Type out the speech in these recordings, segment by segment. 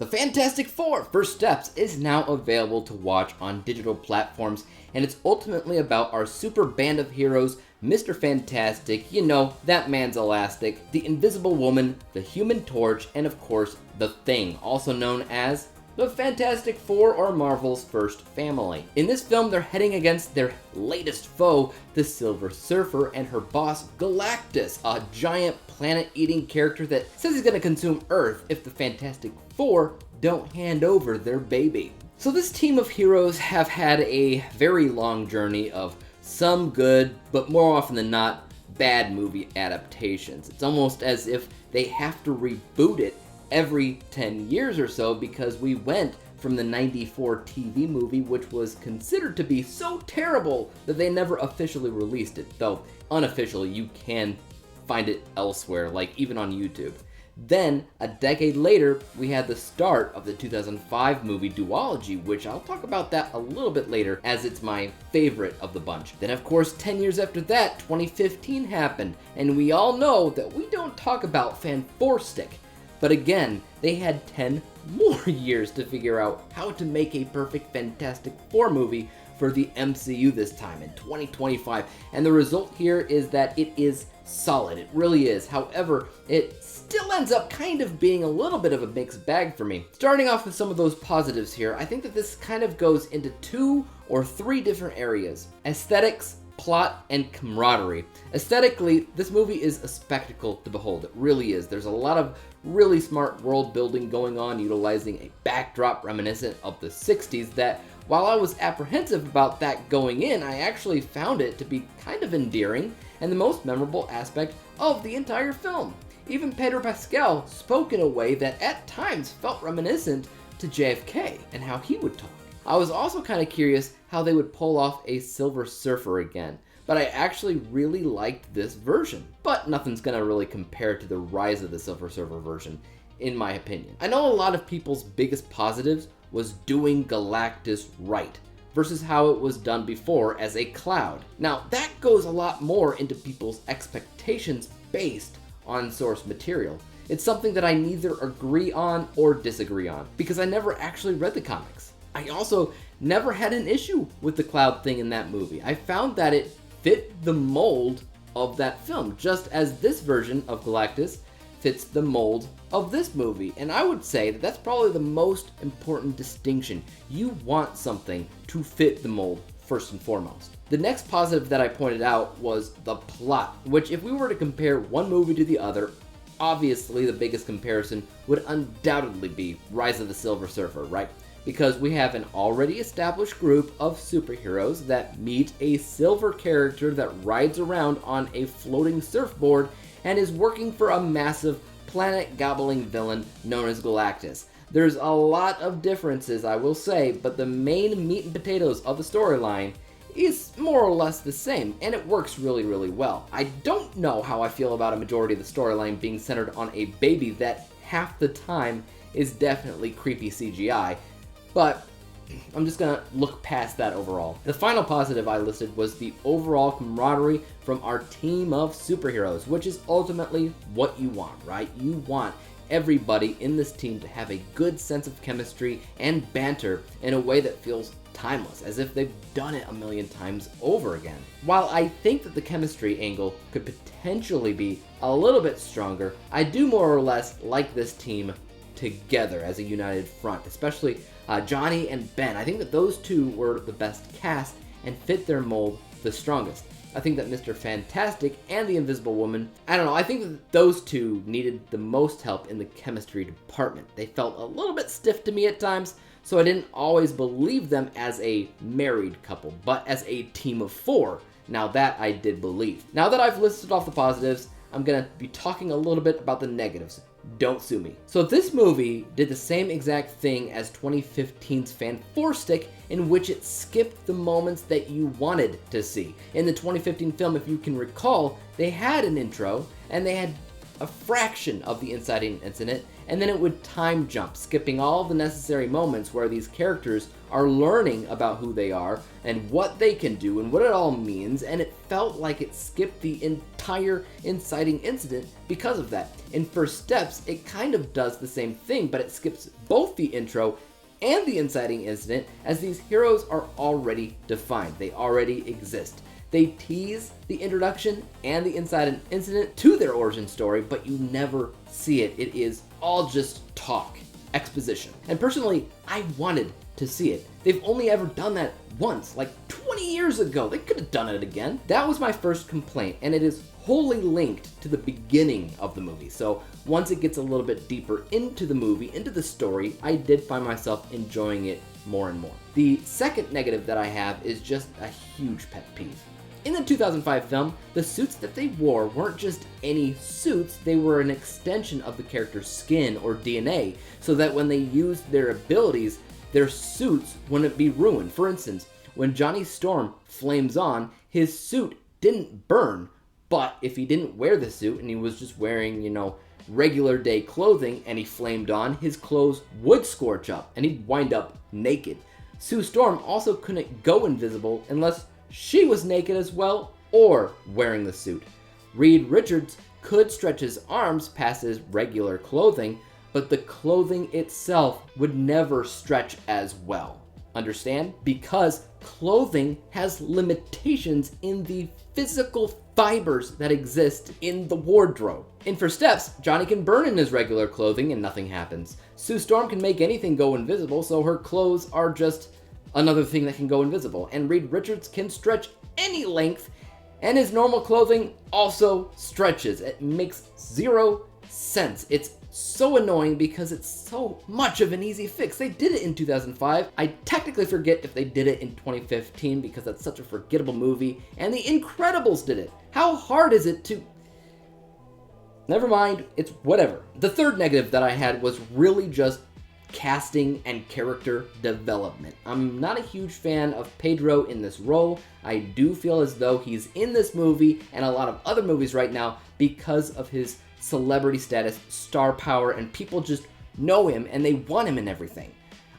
The Fantastic Four First Steps is now available to watch on digital platforms, and it's ultimately about our super band of heroes, Mr. Fantastic, you know, that man's elastic, the Invisible Woman, the Human Torch, and of course, the Thing, also known as the Fantastic Four, or Marvel's first family. In this film, they're heading against their latest foe, the Silver Surfer, and her boss, Galactus, a giant planet-eating character that says he's gonna consume Earth if the Fantastic Four don't hand over their baby. So this team of heroes have had a very long journey of some good, but more often than not, bad movie adaptations. It's almost as if they have to reboot it every 10 years or so, because we went from the '94 TV movie, which was considered to be so terrible that they never officially released it, though unofficially you can find it elsewhere, like even on YouTube. Then, a decade later, we had the start of the 2005 movie Duology, which I'll talk about that a little bit later, as it's my favorite of the bunch. Then of course, 10 years after that, 2015 happened, and we all know that we don't talk about Fanforstic. But again, they had 10 more years to figure out how to make a perfect Fantastic Four movie for the MCU this time in 2025. And the result here is that it is solid. It really is. However, it still ends up kind of being a little bit of a mixed bag for me. Starting off with some of those positives here, I think that this kind of goes into 2 or 3 different areas: aesthetics, plot, and camaraderie. Aesthetically, this movie is a spectacle to behold. It really is. There's a lot of really smart world building going on, utilizing a backdrop reminiscent of the 60s that, while I was apprehensive about that going in, I actually found it to be kind of endearing and the most memorable aspect of the entire film. Even Pedro Pascal spoke in a way that at times felt reminiscent to JFK and how he would talk. I was also kind of curious how they would pull off a Silver Surfer again, but I actually really liked this version. But nothing's gonna really compare to the Rise of the Silver Surfer version, in my opinion. I know a lot of people's biggest positives was doing Galactus right, versus how it was done before as a cloud. Now, that goes a lot more into people's expectations based on source material. It's something that I neither agree on or disagree on, because I never actually read the comics. I also never had an issue with the cloud thing in that movie. I found that it fit the mold of that film, just as this version of Galactus fits the mold of this movie. And I would say that that's probably the most important distinction. You want something to fit the mold first and foremost. The next positive that I pointed out was the plot, which if we were to compare one movie to the other, obviously the biggest comparison would undoubtedly be Rise of the Silver Surfer, right? Because we have an already established group of superheroes that meet a silver character that rides around on a floating surfboard and is working for a massive planet-gobbling villain known as Galactus. There's a lot of differences, I will say, but the main meat and potatoes of the storyline is more or less the same, and it works really, really well. I don't know how I feel about a majority of the storyline being centered on a baby that half the time is definitely creepy CGI, but I'm just gonna look past that overall. The final positive I listed was the overall camaraderie from our team of superheroes, which is ultimately what you want, right? You want everybody in this team to have a good sense of chemistry and banter in a way that feels timeless, as if they've done it a million times over again. While I think that the chemistry angle could potentially be a little bit stronger, I do more or less like this team together as a united front, especially Johnny and Ben. I think that those two were the best cast and fit their mold the strongest. I think that Mr. Fantastic and the Invisible Woman, I don't know, I think that those two needed the most help in the chemistry department. They felt a little bit stiff to me at times, so I didn't always believe them as a married couple, but as a team of 4. Now that I did believe. Now that I've listed off the positives, I'm gonna be talking a little bit about the negatives. Don't sue me. So this movie did the same exact thing as 2015's Fanforstic, in which it skipped the moments that you wanted to see. In the 2015 film, if you can recall, they had an intro, and they had a fraction of the inciting incident, and then it would time jump, skipping all the necessary moments where these characters are learning about who they are and what they can do and what it all means, and it felt like it skipped the entire inciting incident because of that. In First Steps, it kind of does the same thing, but it skips both the intro and the inciting incident, as these heroes are already defined. They already exist. They tease the introduction and the inciting incident to their origin story, but you never see it. It is all just talk, exposition. And personally, I wanted to see it. They've only ever done that once, like 20 years ago. They could have done it again. That was my first complaint, and it is wholly linked to the beginning of the movie. So once it gets a little bit deeper into the movie, into the story, I did find myself enjoying it more and more. The second negative that I have is just a huge pet peeve. In the 2005 film, the suits that they wore weren't just any suits, they were an extension of the character's skin or DNA, so that when they used their abilities, their suits wouldn't be ruined. For instance, when Johnny Storm flames on, his suit didn't burn, but if he didn't wear the suit and he was just wearing, regular day clothing and he flamed on, his clothes would scorch up and he'd wind up naked. Sue Storm also couldn't go invisible unless she was naked as well or wearing the suit. Reed Richards could stretch his arms past his regular clothing, but the clothing itself would never stretch as well. Understand? Because clothing has limitations in the physical fibers that exist in the wardrobe. In First Steps, Johnny can burn in his regular clothing and nothing happens. Sue Storm can make anything go invisible, so her clothes are just another thing that can go invisible. And Reed Richards can stretch any length, and his normal clothing also stretches. It makes zero sense. It's so annoying because it's so much of an easy fix. They did it in 2005. I technically forget if they did it in 2015 because that's such a forgettable movie, and The Incredibles did it. How hard is it to... Never mind, it's whatever. The third negative that I had was really just casting and character development. I'm not a huge fan of Pedro in this role. I do feel as though he's in this movie and a lot of other movies right now because of his celebrity status, star power, and people just know him and they want him in everything.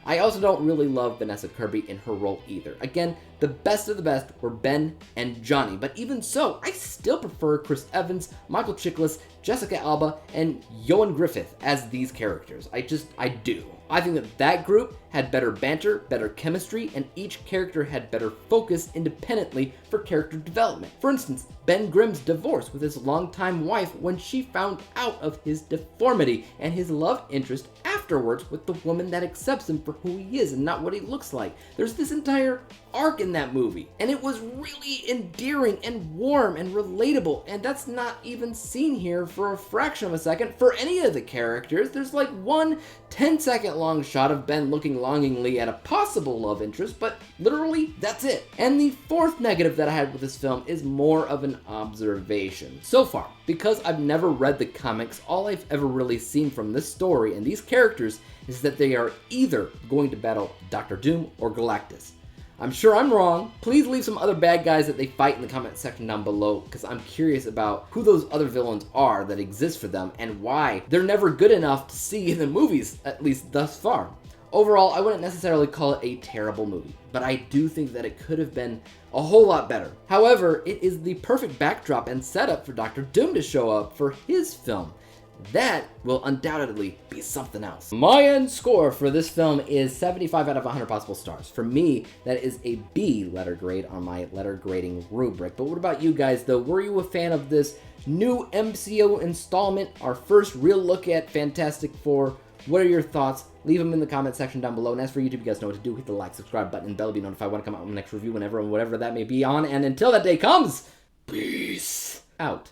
I also don't really love Vanessa Kirby in her role either. Again, the best of the best were Ben and Johnny, but even so, I still prefer Chris Evans, Michael Chiklis, Jessica Alba, and Ioan Gruffudd as these characters. I do. I think that group had better banter, better chemistry, and each character had better focus independently for character development. For instance, Ben Grimm's divorce with his longtime wife when she found out of his deformity, and his love interest afterwards with the woman that accepts him for who he is and not what he looks like. There's this entire arc in that movie, and it was really endearing and warm and relatable, and that's not even seen here for a fraction of a second for any of the characters. There's like one 10-second long shot of Ben looking longingly at a possible love interest, but literally that's it. And the fourth negative that I had with this film is more of an observation. So far, because I've never read the comics, all I've ever really seen from this story and these characters is that they are either going to battle Dr. Doom or Galactus. I'm sure I'm wrong. Please leave some other bad guys that they fight in the comment section down below, because I'm curious about who those other villains are that exist for them and why they're never good enough to see in the movies, at least thus far. Overall, I wouldn't necessarily call it a terrible movie, but I do think that it could have been a whole lot better. However, it is the perfect backdrop and setup for Dr. Doom to show up for his film. That will undoubtedly be something else. My end score for this film is 75 out of 100 possible stars. For me, that is a B letter grade on my letter grading rubric. But what about you guys, though? Were you a fan of this new MCU installment, our first real look at Fantastic Four? What are your thoughts? Leave them in the comment section down below. And as for YouTube, you guys know what to do. Hit the like, subscribe button, and bell to be notified when I come out with my next review, whenever and whatever that may be on. And until that day comes, peace out.